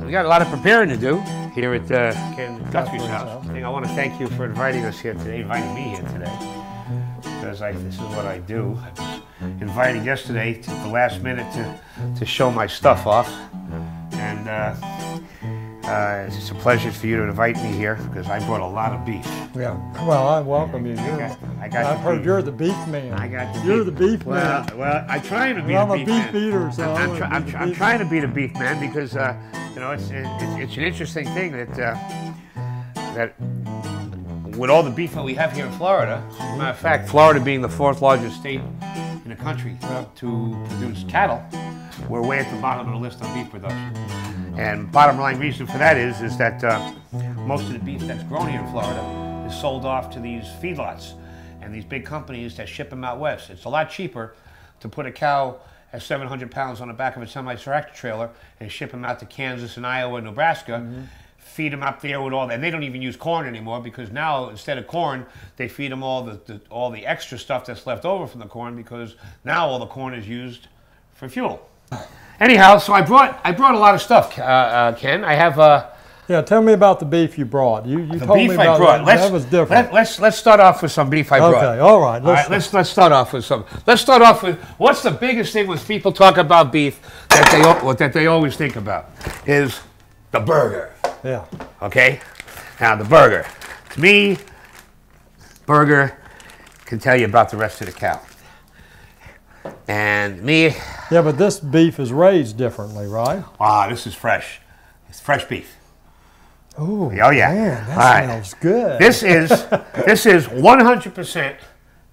We got a lot of preparing to do here at Ken Guthrie's house. I want to thank you for inviting us here today, inviting me here today, because this is what I do. I was invited yesterday to the last minute to show my stuff off, and it's a pleasure for you to invite me here because I brought a lot of beef. Yeah, well, I welcome you. I've heard you're the beef man. You're the beef man. Well, I try to be the beef man. I'm a beef eater, so I'm trying to be the beef man because you know it's an interesting thing that with all the beef that we have here in Florida. As a matter of fact, Florida being the 4th largest state in the country to produce cattle, we're way at the bottom of the list on beef production. And bottom line reason for that is that most of the beef that's grown here in Florida is sold off to these feedlots and these big companies that ship them out west. It's a lot cheaper to put a cow at 700 pounds on the back of a semi-tractor trailer and ship them out to Kansas and Iowa and Nebraska, feed them up there with all that. And they don't even use corn anymore because now instead of corn, they feed them all the extra stuff that's left over from the corn because now all the corn is used for fuel. Anyhow, so I brought a lot of stuff, Ken. I have yeah, tell me about the beef you brought. You told me about I brought. That was different. Let's start off with some beef I brought. Okay, all right. Let's start off with some. Let's start off with what's the biggest thing when people talk about beef that they always think about is the burger. Yeah. Okay. Now the burger. To me, burger can tell you about the rest of the cow. And me. Yeah, but this beef is raised differently, right? Ah, this is fresh. It's fresh beef. Ooh, oh yeah. Man, that smells good. This is 100%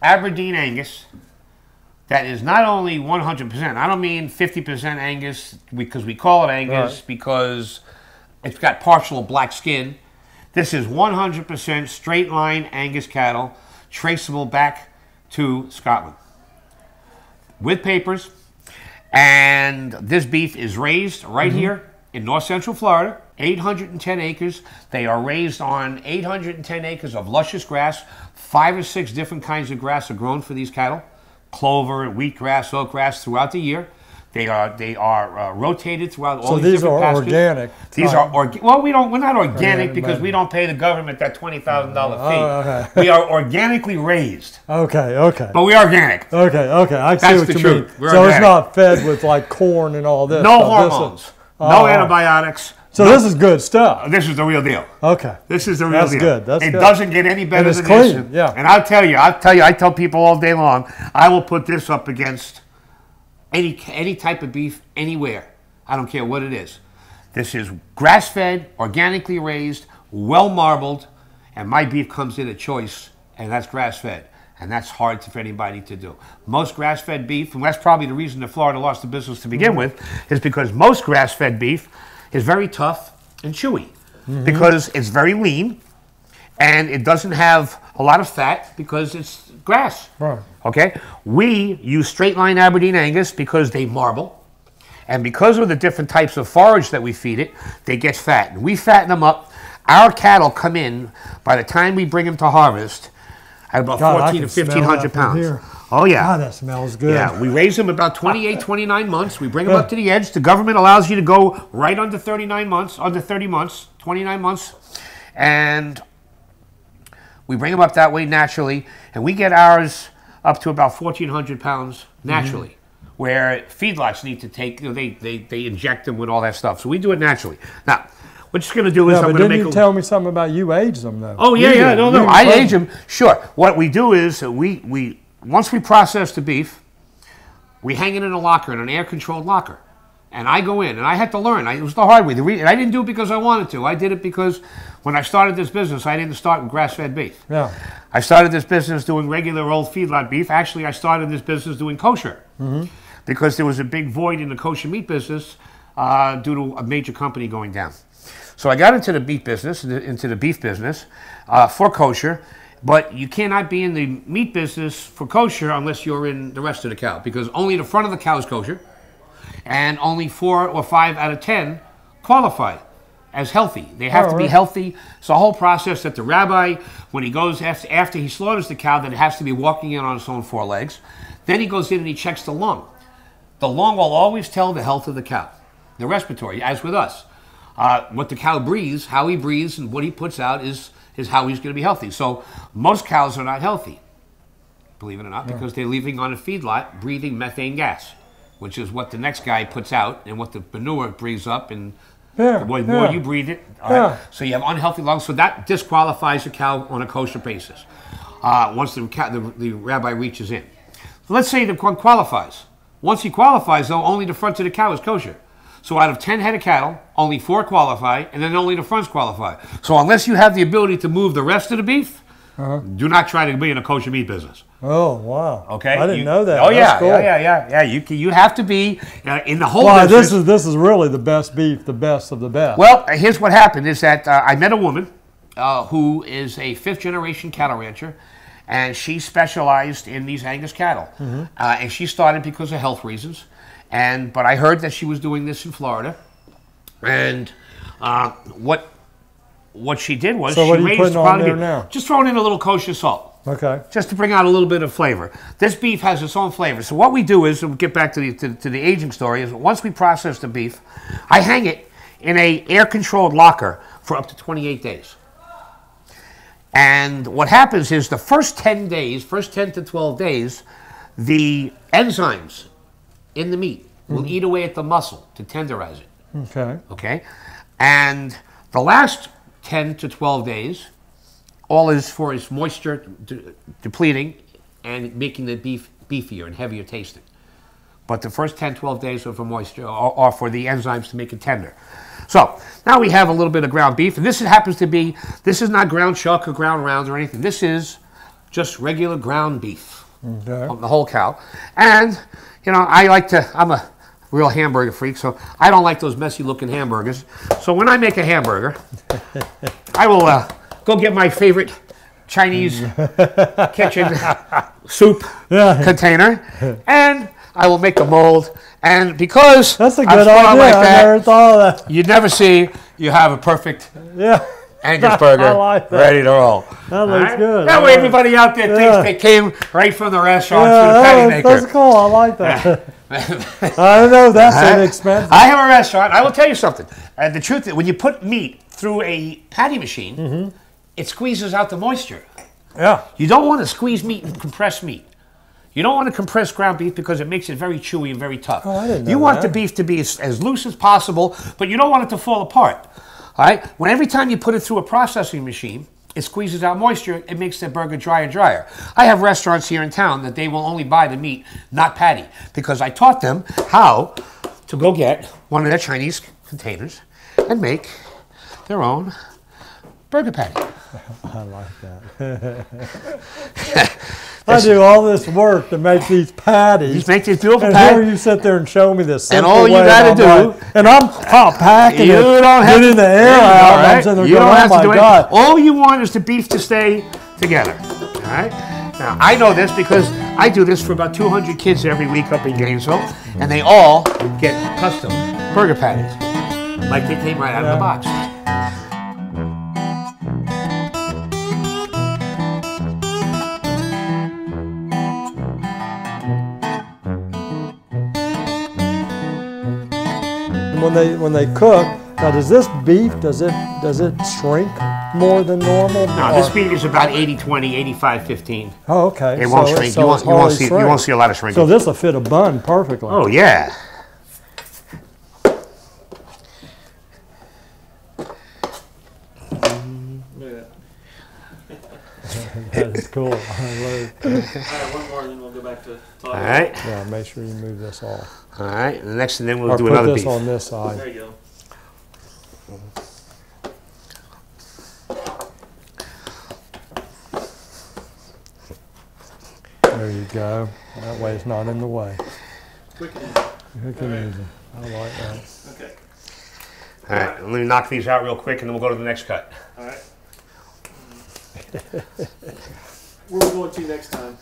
Aberdeen Angus. That is not only 100%. I don't mean 50% Angus because we call it Angus because it's got partial black skin. This is 100% straight line Angus cattle, traceable back to Scotland. With papers, and this beef is raised right here in north central Florida, 810 acres. They are raised on 810 acres of luscious grass. 5 or 6 different kinds of grass are grown for these cattle. Clover, wheatgrass, oakgrass throughout the year. They are rotated throughout all these different pastures. So these are organic. These are well, we're not organic because we don't pay the government that $20,000 fee. Okay. We are organically raised. Okay. But we are organic. Okay. I see what you mean. So it's not fed with like corn and all this. No hormones. No antibiotics. So this is good stuff. This is the real deal. Okay. This is the real deal. That's good. It doesn't get any better than this. Clean. Yeah. And I tell people all day long, I will put this up against any type of beef anywhere. I don't care what it is. This is grass-fed, organically raised, well marbled, and my beef comes in a choice, and that's grass-fed. And that's hard for anybody to do. Most grass-fed beef, and that's probably the reason that Florida lost the business to begin with, is because most grass-fed beef is very tough and chewy because it's very lean and it doesn't have a lot of fat because it's grass. Right. Okay? We use straight line Aberdeen Angus because they marble, and because of the different types of forage that we feed it, they get fat. And we fatten them up. Our cattle come in, by the time we bring them to harvest, at about 1,400 to 1,500 pounds. Oh, yeah. God, that smells good. Yeah, we raise them about 28, 29 months. We bring them up to the edge. The government allows you to go right under 39 months, under 30 months, 29 months. And we bring them up that way naturally. And we get ours up to about 1,400 pounds naturally, where feedlots need to take, they inject them with all that stuff. So we do it naturally. Now, what you're going to do is I'm going to make you tell me something about you age them, though. Oh, yeah. No. I age them. Sure. What we do is once we process the beef, we hang it in a locker, in an air-controlled locker. And I go in, and I had to learn. It was the hard way. And I didn't do it because I wanted to. I did it because when I started this business, I didn't start with grass-fed beef. Yeah. I started this business doing regular old feedlot beef. Actually, I started this business doing kosher because there was a big void in the kosher meat business due to a major company going down. So I got into the beef business, for kosher, but you cannot be in the meat business for kosher unless you're in the rest of the cow, because only the front of the cow is kosher, and only 4 or 5 out of 10 qualify as healthy. They have to be healthy. It's a whole process that the rabbi, when he goes, after he slaughters the cow, that it has to be walking in on its own 4 legs. Then he goes in and he checks the lung. The lung will always tell the health of the cow, the respiratory, as with us. what the cow breathes, how he breathes, and what he puts out is how he's going to be healthy. So most cows are not healthy, believe it or not, because they're leaving on a feedlot breathing methane gas, which is what the next guy puts out and what the manure breathes up, and the more you breathe it. Right? So you have unhealthy lungs, so that disqualifies a cow on a kosher basis once the rabbi reaches in. So let's say the one qualifies. Once he qualifies, though, only the front of the cow is kosher. So out of 10 head of cattle, only 4 qualify, and then only the fronts qualify. So unless you have the ability to move the rest of the beef, do not try to be in a kosher meat business. Oh, wow. Okay? I didn't know that. Oh, That's cool. yeah. You have to be in the whole business. This is really the best beef, the best of the best. Well, here's what happened is that I met a woman who is a 5th-generation cattle rancher, and she specialized in these Angus cattle. And she started because of health reasons. But I heard that she was doing this in Florida, and what she did was she raised putting on there now? Just throwing in a little kosher salt. Okay. Just to bring out a little bit of flavor. This beef has its own flavor. So what we do is, and we'll get back to the aging story, is once we process the beef, I hang it in a air-controlled locker for up to 28 days. And what happens is the first 10 to 12 days, the enzymes in the meat will eat away at the muscle to tenderize it. Okay. And the last 10 to 12 days, all is for its moisture depleting and making the beef beefier and heavier tasting. But the first 10, 12 days are for moisture, are for the enzymes to make it tender. So now we have a little bit of ground beef, and this happens to be, this is not ground chuck or ground rounds or anything. This is just regular ground beef from the whole cow. And you know, I'm a real hamburger freak, so I don't like those messy looking hamburgers. So when I make a hamburger, I will go get my favorite Chinese kitchen soup container, and I will make a mold. And because that's a good idea, like that, I never thought of that. You'd never see you have a perfect Angus burger like ready to roll. That looks good. That way everybody out there thinks they came right from the restaurant to the patty maker. That's cool. I like that. I know that's inexpensive. I have a restaurant. I will tell you something. The truth is, when you put meat through a patty machine, it squeezes out the moisture. Yeah. You don't want to squeeze meat and compress meat. You don't want to compress ground beef because it makes it very chewy and very tough. Oh, I didn't know you want the beef to be as loose as possible, but you don't want it to fall apart. All right? When every time you put it through a processing machine, it squeezes out moisture, it makes the burger drier and drier. I have restaurants here in town that they will only buy the meat, not patty, because I taught them how to go get one of their Chinese containers and make their own burger patty. I like that. I do all this work to make these patties. You make these beautiful patties. And here you sit there and show me this. And all you got to do. And I'm packing you it. Don't have getting the air out. Right? I'm sitting there going, oh my God. All you want is the beef to stay together. All right? Now, I know this because I do this for about 200 kids every week up in Gainesville, and they all get custom burger patties. Like they came right out of the box. When they cook, now does this beef, does it shrink more than normal? No, this beef is about 80-20, 85-15. Oh, okay. It won't shrink. You won't see a lot of shrinking. So this will fit a bun perfectly. Oh, yeah. That is cool. I love it. All right, one more, and then we'll go back to talking. All right. Yeah, make sure you move this off. All right, and the next thing then we'll do another beef. Put this on this side. There you go. There you go. That way it's not in the way. Quick and easy. Quick and easy. I like that. Okay. All right, let me knock these out real quick, and then we'll go to the next cut. All right. Where are we going to next time?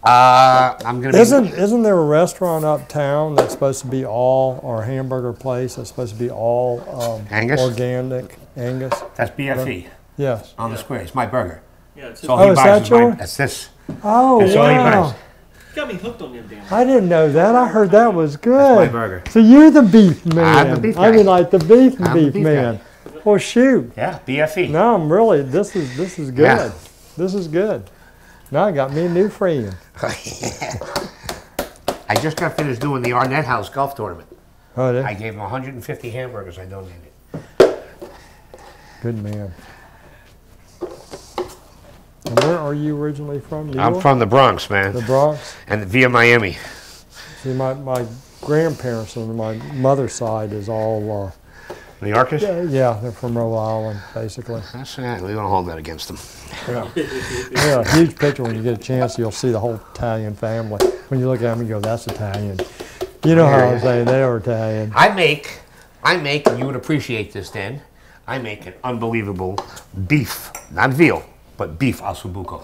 I'm gonna. Isn't there a restaurant uptown that's supposed to be all, or a hamburger place that's supposed to be all Angus? Organic Angus? That's BFE. Yes. On the square. It's my burger. Yeah, it's all he is buys that is yours? That's this. Oh, That's all he wow. buys. got me hooked on them damn. I didn't know that. I heard that was good. That's my burger. So you're the beef man. I'm the beef I guy. mean, like the beef I'm the beef man. Well, shoot. Yeah, BFE. No, I'm really. This is good. Yeah. This is good. Now I got me a new friend. I just got finished doing the Arnett House golf tournament. Oh, that, I gave him 150 hamburgers I donated. good man. And where are you originally from? New I'm York? from the Bronx, man, The Bronx. and via Miami. See, my grandparents on my mother's side is all, New Yorkers? yeah, they're from Rhode Island, basically. That's we don't hold that against them. Yeah. Yeah, a huge picture when you get a chance. You'll see the whole Italian family. When you look at them, you go, "That's Italian." You know how I'm saying they are Italian. I make, and you would appreciate this, Dan. I make an unbelievable beef, not veal, but beef ossobuco.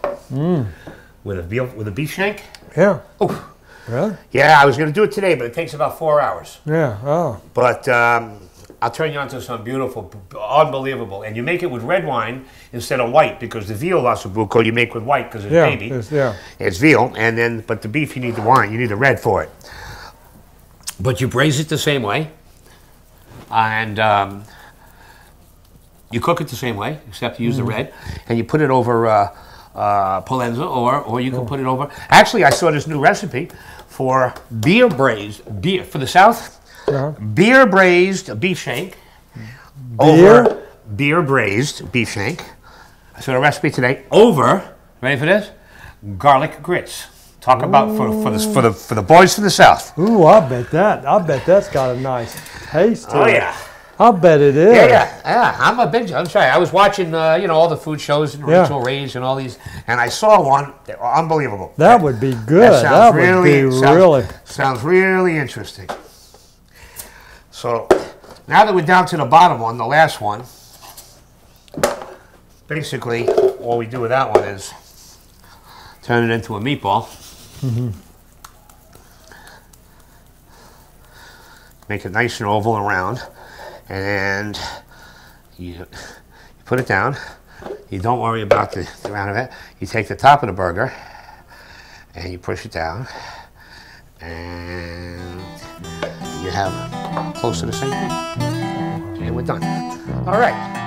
With a beef shank. Yeah. Oh, Really? yeah. I was going to do it today, but it takes about 4 hours. Yeah. Oh. But I'll turn you on to some beautiful, unbelievable. And you make it with red wine instead of white, because the veal ossobuco you make with white because it's Yeah. baby. Yeah. It's veal, and then but the beef you need the wine, you need the red for it. But you braise it the same way, and you cook it the same way, except you use the red, and you put it over polenta, or you can put it over. Actually, I saw this new recipe for beer for the South. Beer braised beef shank over beer braised beef shank. I saw a recipe today over. Ready for this? Garlic grits. Talk about for the boys from the South. Ooh, I bet that's got a nice taste to Oh it. yeah. I bet it is. Yeah. I'm sorry. I was watching all the food shows and Rachel Ray's and all these, and I saw one. They were unbelievable. That would be good. That would be really. Sounds really interesting. So now that we're down to the bottom one, the last one, basically all we do with that one is turn it into a meatball. Make it nice and oval and round, and you put it down. You don't worry about the round of it. You take the top of the burger and you push it down, and you have close to the same thing. And we're done. All right.